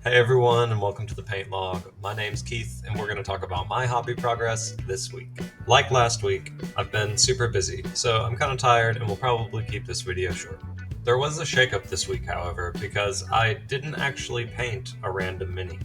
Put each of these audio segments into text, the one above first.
Hey everyone, and welcome to the Paint Log. My name's Keith, and we're going to talk about my hobby progress this week. Like last week, I've been super busy, so I'm kind of tired and we'll probably keep this video short. There was a shakeup this week, however, because I didn't actually paint a random mini.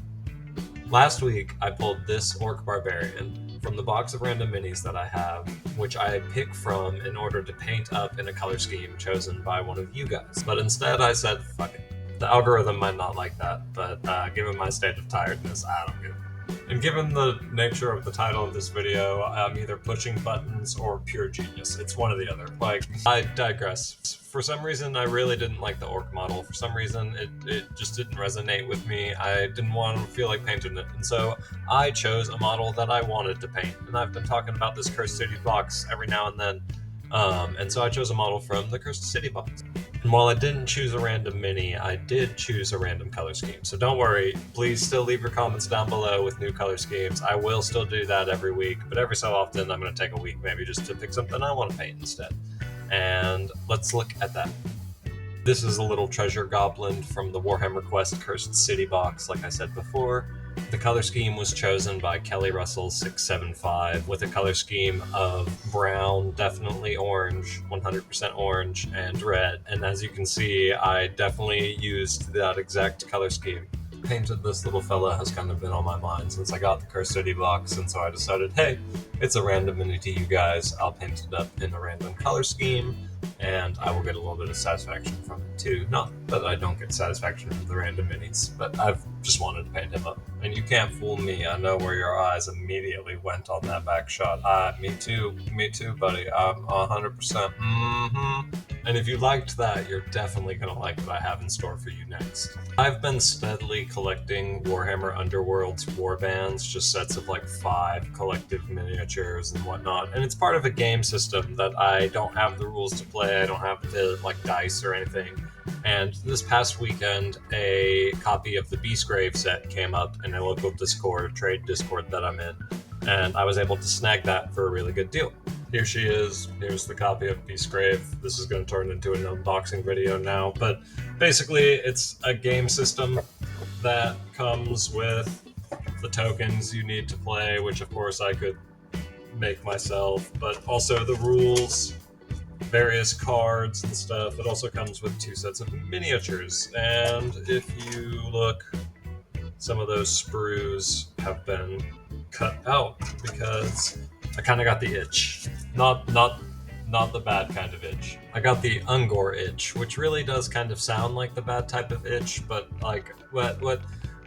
Last week, I pulled this Orc Barbarian from the box of random minis that I have, which I pick from in order to paint up in a color scheme chosen by one of you guys. But instead, I said, fuck it. The algorithm might not like that, but given my state of tiredness, I don't give it. And given the nature of the title of this video, I'm either pushing buttons or pure genius. It's one or the other. I digress. For some reason, I really didn't like the orc model. For some reason, it just didn't resonate with me. I didn't want to feel like painting it. And so I chose a model that I wanted to paint. And I've been talking about this Cursed City box every now and then. And so I chose a model from the Cursed City box. And while I didn't choose a random mini, I did choose a random color scheme. So don't worry, please still leave your comments down below with new color schemes. I will still do that every week, but every so often I'm going to take a week maybe just to pick something I want to paint instead. And let's look at that. This is a little treasure goblin from the Warhammer Quest Cursed City box, like I said before. The color scheme was chosen by Kelly Russell 675 with a color scheme of brown, definitely orange, 100% orange, and red. And as you can see, I definitely used that exact color scheme. Painted this little fella has kind of been on my mind since I got the Cursed City box, and so I decided, hey, it's a random mini to you guys. I'll paint it up in a random color scheme, and I will get a little bit of satisfaction from it too. Not that I don't get satisfaction from the random minis, but I've just wanted to paint him up. And you can't fool me. I know where your eyes immediately went on that back shot. Me too, buddy. I'm 100%. And if you liked that, you're definitely going to like what I have in store for you next. I've been steadily collecting Warhammer Underworld's warbands, just sets of like 5 collective miniatures and whatnot. And it's part of a game system that I don't have the rules to play. I don't have the dice or anything. And this past weekend, a copy of the Beastgrave set came up in a local trade Discord that I'm in. And I was able to snag that for a really good deal. Here she is. Here's the copy of Beastgrave. This is going to turn into an unboxing video now, but basically it's a game system that comes with the tokens you need to play, which of course I could make myself, but also the rules, various cards and stuff. It also comes with 2 sets of miniatures, and if you look, some of those sprues have been cut out because I kind of got the itch. Not the bad kind of itch. I got the Ungor itch, which really does kind of sound like the bad type of itch, but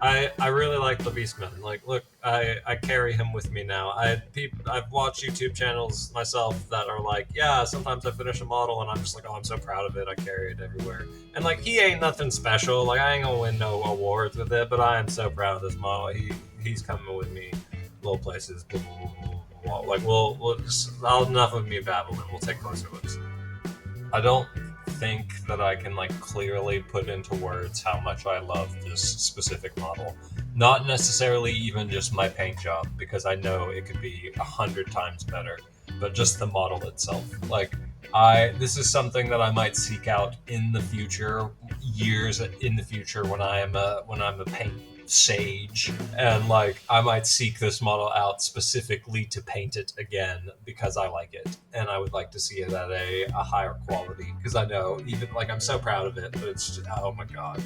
I really like the Beastman. Look, I carry him with me now. I've watched YouTube channels myself that are like, yeah, sometimes I finish a model and I'm just like, oh, I'm so proud of it. I carry it everywhere. And he ain't nothing special. I ain't gonna win no awards with it, but I am so proud of this model. He's coming with me little places. Blah, blah, blah, blah. We'll just, enough of me babbling. We'll take closer looks. I don't think that I can clearly put into words how much I love this specific model. Not necessarily even just my paint job, because I know it could be 100 times better, but just the model itself. This is something that I might seek out in the future, years in the future, when I'm a paint sage, and I might seek this model out specifically to paint it again because I like it, and I would like to see it at a higher quality, because I know, even I'm so proud of it, but it's just, oh my god.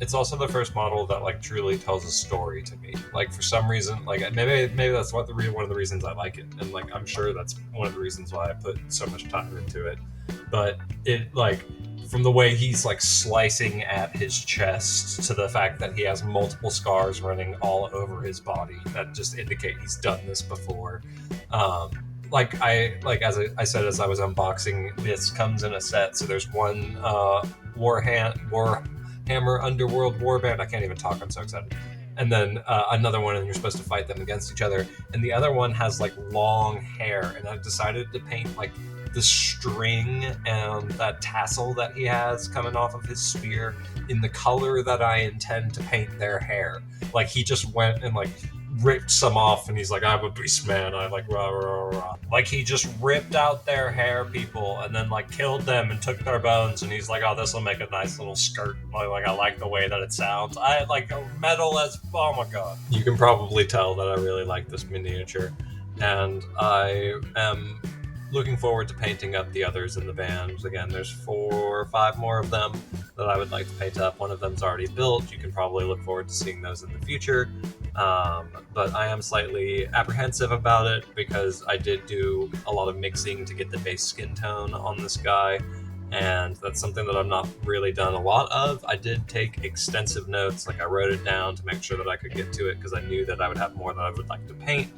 It's also the first model that truly tells a story to me. For some reason, maybe that's one of the reasons I like it, and I'm sure that's one of the reasons why I put so much time into it. But it from the way he's slicing at his chest to the fact that he has multiple scars running all over his body that just indicate he's done this before. As I said, as I was unboxing, this comes in a set. So there's one Warhammer Underworld warband. I can't even talk. I'm so excited. And then another one, and you're supposed to fight them against each other. And the other one has long hair, and I've decided to paint the string and that tassel that he has coming off of his spear in the color that I intend to paint their hair. He just went and ripped some off, and he's like, I'm a beast man. I like rah rah rah. Like he just ripped out their hair, people, and then like killed them and took their bones. And he's like, oh, this will make a nice little skirt. Like I like the way that it sounds. I like metal as oh my god. You can probably tell that I really like this miniature, and I am looking forward to painting up the others in the band. Again, there's 4 or 5 more of them that I would like to paint up. One of them's already built. You can probably look forward to seeing those in the future. But I am slightly apprehensive about it because I did do a lot of mixing to get the base skin tone on this guy, and that's something that I've not really done a lot of. I did take extensive notes, like I wrote it down to make sure that I could get to it because I knew that I would have more that I would like to paint,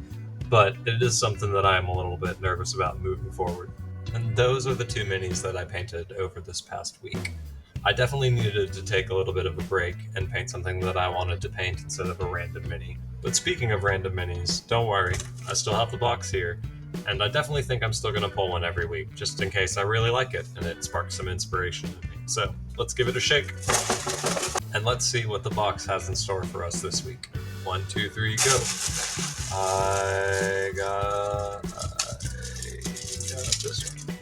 but it is something that I am a little bit nervous about moving forward. And those are the 2 minis that I painted over this past week. I definitely needed to take a little bit of a break and paint something that I wanted to paint instead of a random mini. But speaking of random minis, don't worry, I still have the box here, and I definitely think I'm still going to pull one every week, just in case I really like it and it sparks some inspiration in me. So let's give it a shake, and let's see what the box has in store for us this week. 1, 2, 3, go. I got this one.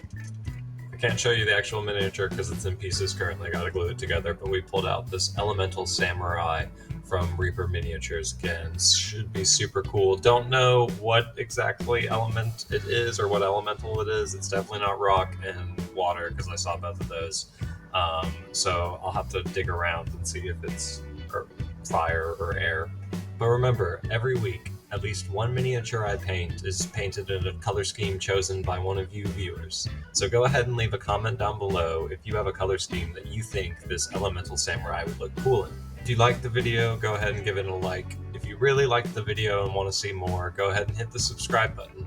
I can't show you the actual miniature because it's in pieces currently. I gotta glue it together, but we pulled out this Elemental Samurai from Reaper Miniatures. Again, should be super cool. Don't know what exactly element it is or what elemental it is. It's definitely not rock and water because I saw both of those. So I'll have to dig around and see if it's fire or air. But remember, every week, at least one miniature I paint is painted in a color scheme chosen by one of you viewers. So go ahead and leave a comment down below if you have a color scheme that you think this Elemental Samurai would look cool in. If you liked the video, go ahead and give it a like. If you really liked the video and want to see more, go ahead and hit the subscribe button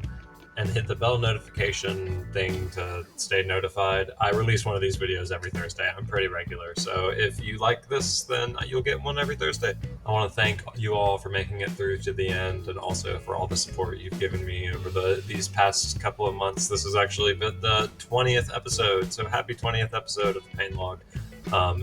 and hit the bell notification thing to stay notified. I release one of these videos every Thursday. I'm pretty regular, so if you like this, then you'll get one every Thursday. I want to thank you all for making it through to the end, and also for all the support you've given me over these past couple of months. This is actually the 20th episode, so happy 20th episode of the Paint Log.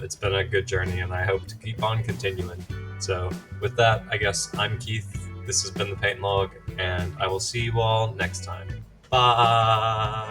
It's been a good journey, and I hope to keep on continuing. So with that, I guess I'm Keith. This has been the Paint Log, and I will see you all next time. Bye!